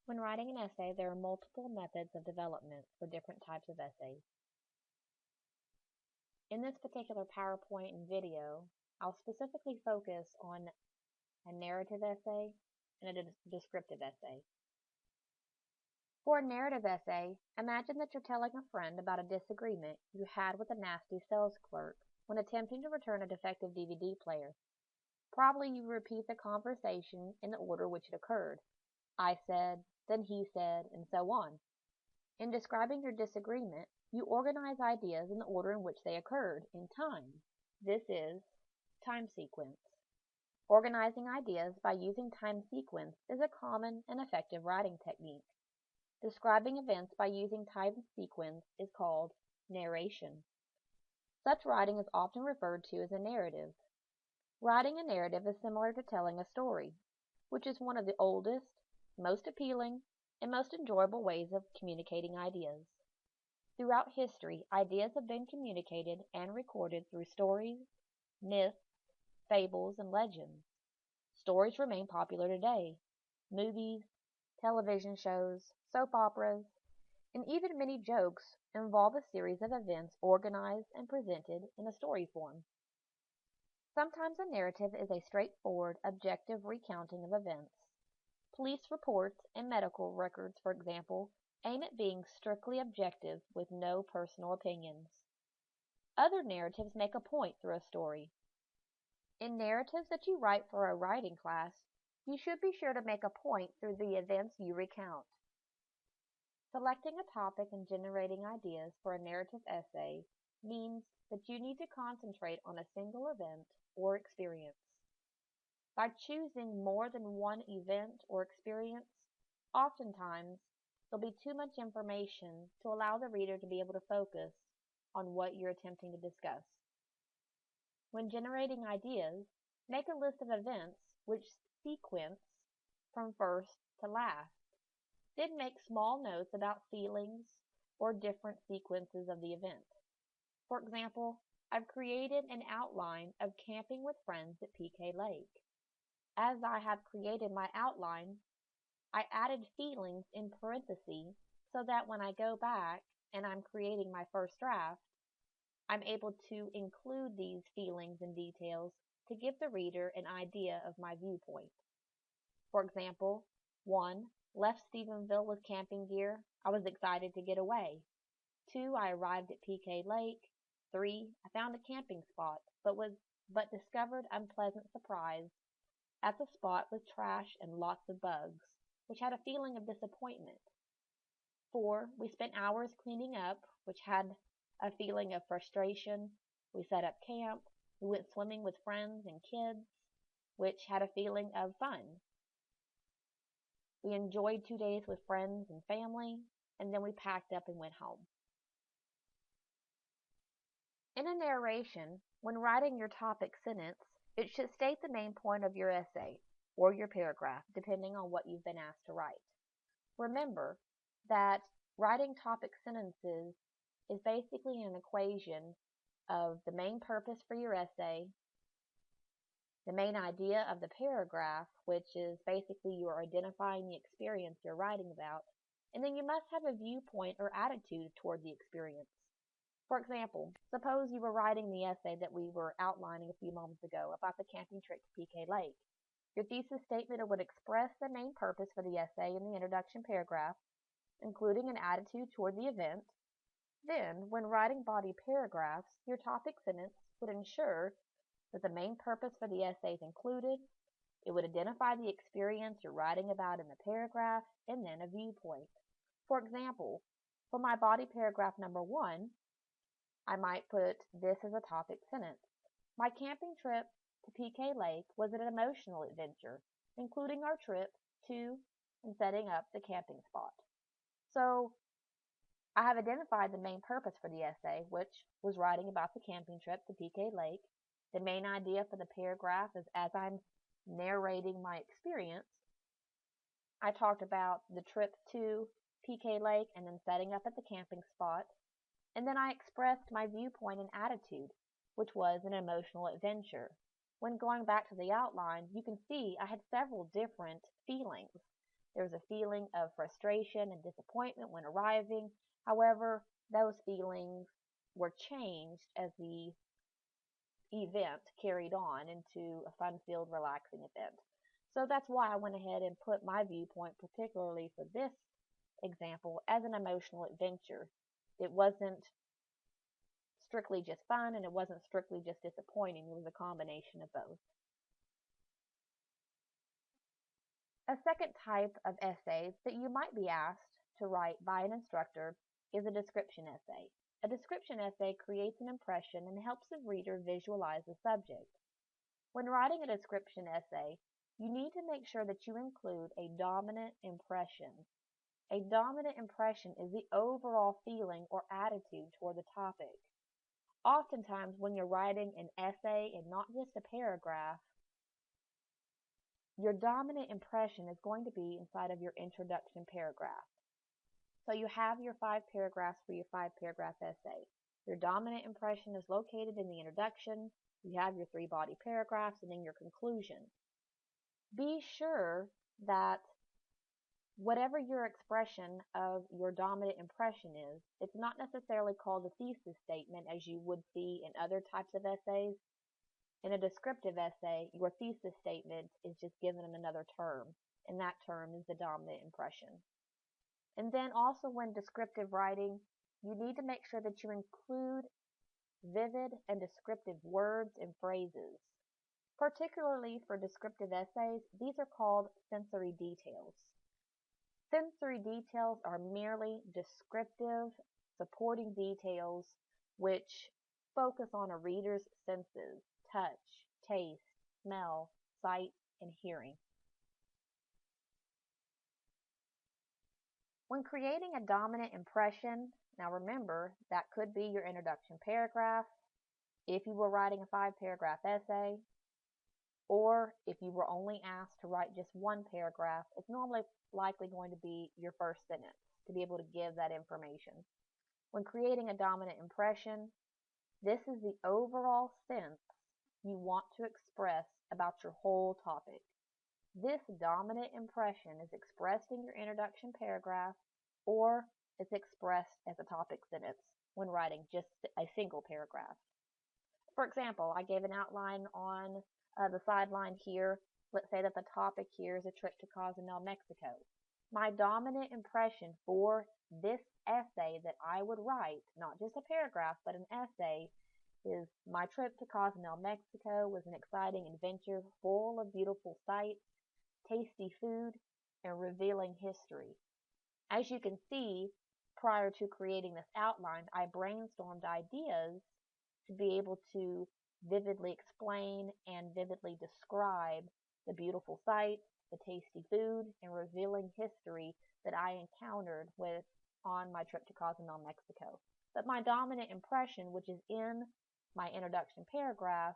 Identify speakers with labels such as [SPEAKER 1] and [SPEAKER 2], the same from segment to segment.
[SPEAKER 1] When writing an essay, there are multiple methods of development for different types of essays. In this particular PowerPoint and video, I'll specifically focus on a narrative essay and a descriptive essay. For a narrative essay, imagine that you're telling a friend about a disagreement you had with a nasty sales clerk when attempting to return a defective DVD player. Probably you repeat the conversation in the order which it occurred. I said, then he said, and so on. In describing your disagreement, you organize ideas in the order in which they occurred in time. This is time sequence. Organizing ideas by using time sequence is a common and effective writing technique. Describing events by using time sequence is called narration. Such writing is often referred to as a narrative. Writing a narrative is similar to telling a story, which is one of the oldest, most appealing, and most enjoyable ways of communicating ideas. Throughout history, ideas have been communicated and recorded through stories, myths, fables, and legends. Stories remain popular today. Movies, television shows, soap operas, and even many jokes involve a series of events organized and presented in a story form. Sometimes a narrative is a straightforward, objective recounting of events. Police reports and medical records, for example, aim at being strictly objective with no personal opinions. Other narratives make a point through a story. In narratives that you write for a writing class, you should be sure to make a point through the events you recount. Selecting a topic and generating ideas for a narrative essay means that you need to concentrate on a single event or experience. By choosing more than one event or experience, oftentimes there'll be too much information to allow the reader to be able to focus on what you're attempting to discuss. When generating ideas, make a list of events which sequence from first to last. Then make small notes about feelings or different sequences of the event. For example, I've created an outline of camping with friends at PK Lake. As I have created my outline, I added feelings in parentheses so that when I go back and I'm creating my first draft, I'm able to include these feelings and details to give the reader an idea of my viewpoint. For example, 1. Left Stephenville with camping gear. I was excited to get away. 2. I arrived at PK Lake. 3. I found a camping spot, but discovered unpleasant surprise at the spot with trash and lots of bugs, which had a feeling of disappointment. 4. We spent hours cleaning up, which had a feeling of frustration. We set up camp. We went swimming with friends and kids, which had a feeling of fun. We enjoyed 2 days with friends and family, and then we packed up and went home. In a narration, when writing your topic sentence, it should state the main point of your essay or your paragraph, depending on what you've been asked to write. Remember that writing topic sentences is basically an equation of the main purpose for your essay, the main idea of the paragraph, which is basically you're identifying the experience you're writing about, and then you must have a viewpoint or attitude toward the experience. For example, suppose you were writing the essay that we were outlining a few moments ago about the camping trip to PK Lake. Your thesis statement would express the main purpose for the essay in the introduction paragraph, including an attitude toward the event. Then, when writing body paragraphs, your topic sentence would ensure that the main purpose for the essay is included. It would identify the experience you're writing about in the paragraph, and then a viewpoint. For example, for my body paragraph number 1, I might put this as a topic sentence. My camping trip to PK Lake was an emotional adventure, including our trip to and setting up the camping spot. So, I have identified the main purpose for the essay, which was writing about the camping trip to PK Lake. The main idea for the paragraph is as I'm narrating my experience, I talked about the trip to PK Lake and then setting up at the camping spot. And then I expressed my viewpoint and attitude, which was an emotional adventure. When going back to the outline, you can see I had several different feelings. There was a feeling of frustration and disappointment when arriving. However, those feelings were changed as the event carried on into a fun-filled, relaxing event. So that's why I went ahead and put my viewpoint, particularly for this example, as an emotional adventure. It wasn't strictly just fun and it wasn't strictly just disappointing. It was a combination of both. A second type of essay that you might be asked to write by an instructor is a description essay. A description essay creates an impression and helps the reader visualize the subject. When writing a description essay, you need to make sure that you include a dominant impression. A dominant impression is the overall feeling or attitude toward the topic. Oftentimes, when you're writing an essay and not just a paragraph, your dominant impression is going to be inside of your introduction paragraph. So you have your 5 paragraphs for your 5-paragraph essay. Your dominant impression is located in the introduction. You have your 3 body paragraphs and then your conclusion. Be sure that whatever your expression of your dominant impression is, it's not necessarily called a thesis statement as you would see in other types of essays. In a descriptive essay, your thesis statement is just given another term, and that term is the dominant impression. And then also when descriptive writing, you need to make sure that you include vivid and descriptive words and phrases. Particularly for descriptive essays, these are called sensory details. Sensory details are merely descriptive, supporting details which focus on a reader's senses, touch, taste, smell, sight, and hearing. When creating a dominant impression, now remember, that could be your introduction paragraph, if you were writing a 5-paragraph essay, or if you were only asked to write just 1 paragraph, it's normally likely going to be your first sentence to be able to give that information. When creating a dominant impression, this is the overall sense you want to express about your whole topic. This dominant impression is expressed in your introduction paragraph, or it's expressed as a topic sentence when writing just a single paragraph. For example, I gave an outline on the sideline here. Let's say that the topic here is a trip to Cozumel, Mexico. My dominant impression for this essay that I would write, not just a paragraph, but an essay, is my trip to Cozumel, Mexico was an exciting adventure full of beautiful sights, tasty food, and revealing history. As you can see, prior to creating this outline, I brainstormed ideas to be able to vividly explain and vividly describe the beautiful sights, the tasty food, and revealing history that I encountered on my trip to Cozumel, Mexico. But my dominant impression, which is in my introduction paragraph,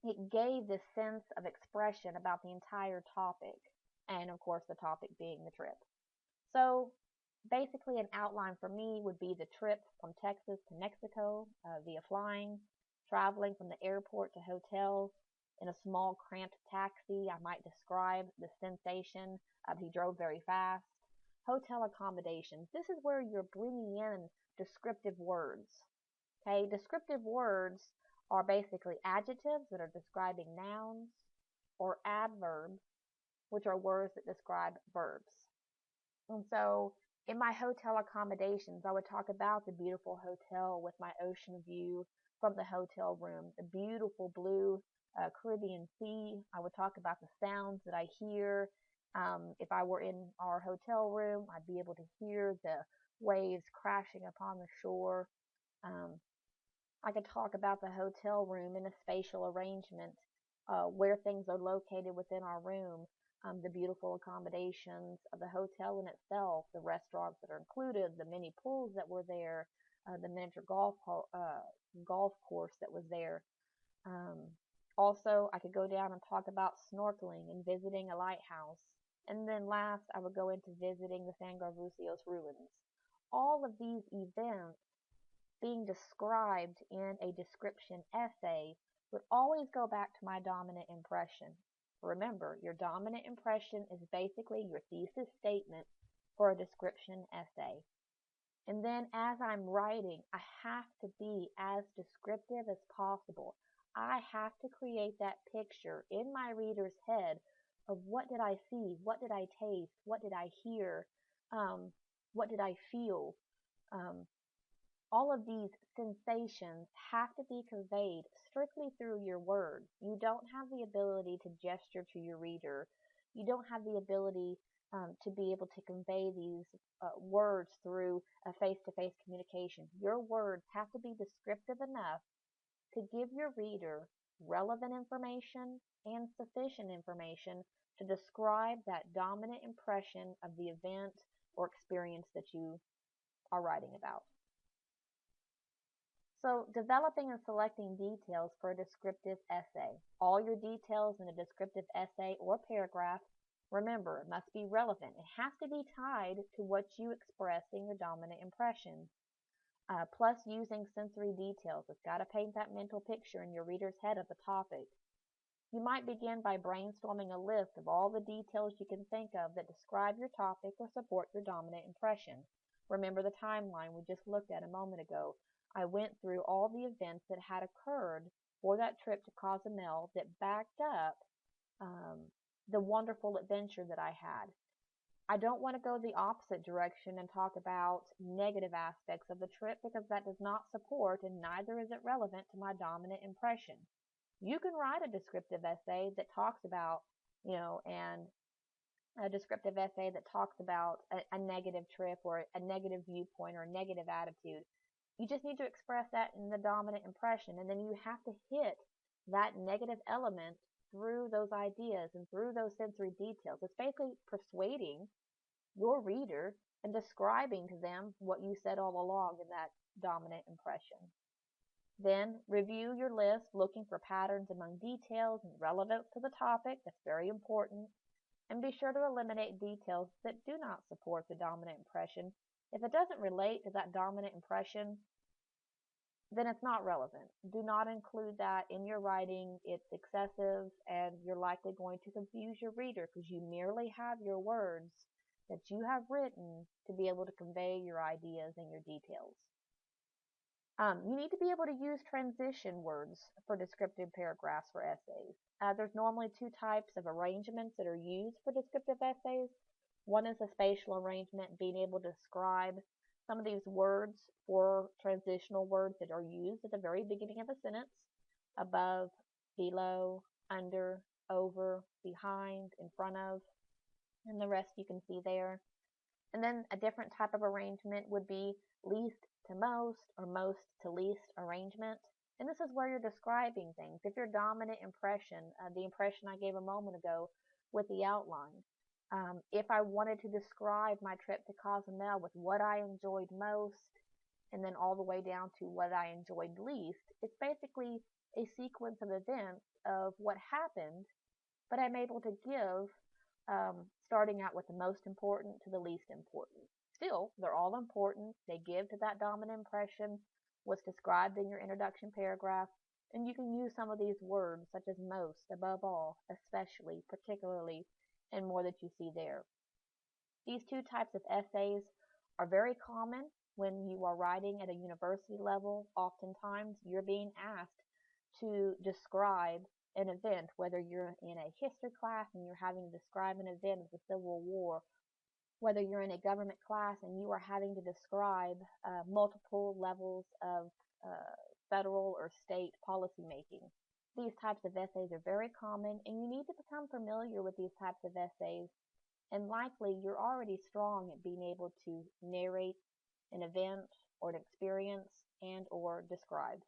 [SPEAKER 1] it gave this sense of expression about the entire topic, and of course the topic being the trip. So basically an outline for me would be the trip from Texas to Mexico via flying, traveling from the airport to hotel in a small cramped taxi. I might describe the sensation. He drove very fast. Hotel accommodations. This is where you're bringing in descriptive words. Okay, descriptive words are basically adjectives that are describing nouns, or adverbs, which are words that describe verbs. And so in my hotel accommodations, I would talk about the beautiful hotel with my ocean view from the hotel room, the beautiful blue Caribbean Sea. I would talk about the sounds that I hear. If I were in our hotel room, I'd be able to hear the waves crashing upon the shore. I could talk about the hotel room in a spatial arrangement, where things are located within our room, the beautiful accommodations of the hotel in itself, the restaurants that are included, the many pools that were there, the miniature golf course that was there. Also, I could go down and talk about snorkeling and visiting a lighthouse. And then last, I would go into visiting the San Garbucios ruins. All of these events being described in a description essay would always go back to my dominant impression. Remember, your dominant impression is basically your thesis statement for a description essay. And then as I'm writing, I have to be as descriptive as possible. I have to create that picture in my reader's head of what did I see, what did I taste, what did I hear, what did I feel. Um, all of these sensations have to be conveyed strictly through your words. You don't have the ability to gesture to your reader. You don't have the ability to be able to convey these words through a face-to-face communication. Your words have to be descriptive enough to give your reader relevant information and sufficient information to describe that dominant impression of the event or experience that you are writing about. So, developing and selecting details for a descriptive essay. All your details in a descriptive essay or paragraph, remember, it must be relevant. It has to be tied to what you express in your dominant impression. Plus, using sensory details. It's got to paint that mental picture in your reader's head of the topic. You might begin by brainstorming a list of all the details you can think of that describe your topic or support your dominant impression. Remember the timeline we just looked at a moment ago. I went through all the events that had occurred for that trip to Cozumel that backed up the wonderful adventure that I had. I don't want to go the opposite direction and talk about negative aspects of the trip because that does not support and neither is it relevant to my dominant impression. You can write a descriptive essay that talks about, and a descriptive essay that talks about a negative trip or a negative viewpoint or a negative attitude. You just need to express that in the dominant impression, and then you have to hit that negative element through those ideas and through those sensory details. It's basically persuading your reader and describing to them what you said all along in that dominant impression. Then review your list, looking for patterns among details and relevance to the topic. That's very important. And be sure to eliminate details that do not support the dominant impression. If it doesn't relate to that dominant impression, then it's not relevant. Do not include that in your writing. It's excessive and you're likely going to confuse your reader because you merely have your words that you have written to be able to convey your ideas and your details. You need to be able to use transition words for descriptive paragraphs for essays. There's normally two types of arrangements that are used for descriptive essays. One is a spatial arrangement, being able to describe some of these words for transitional words that are used at the very beginning of a sentence: above, below, under, over, behind, in front of, and the rest you can see there. And then a different type of arrangement would be least to most or most to least arrangement. And this is where you're describing things. If your dominant impression, the impression I gave a moment ago with the outline, if I wanted to describe my trip to Cozumel with what I enjoyed most and then all the way down to what I enjoyed least, it's basically a sequence of events of what happened, but I'm able to give starting out with the most important to the least important. Still, they're all important. They give to that dominant impression, what's described in your introduction paragraph, and you can use some of these words such as most, above all, especially, particularly, and more that you see there. These two types of essays are very common when you are writing at a university level. Oftentimes, you're being asked to describe an event, whether you're in a history class and you're having to describe an event of the Civil War, whether you're in a government class and you are having to describe multiple levels of federal or state policymaking. These types of essays are very common, and you need to become familiar with these types of essays, and likely you're already strong at being able to narrate an event or an experience and or describe.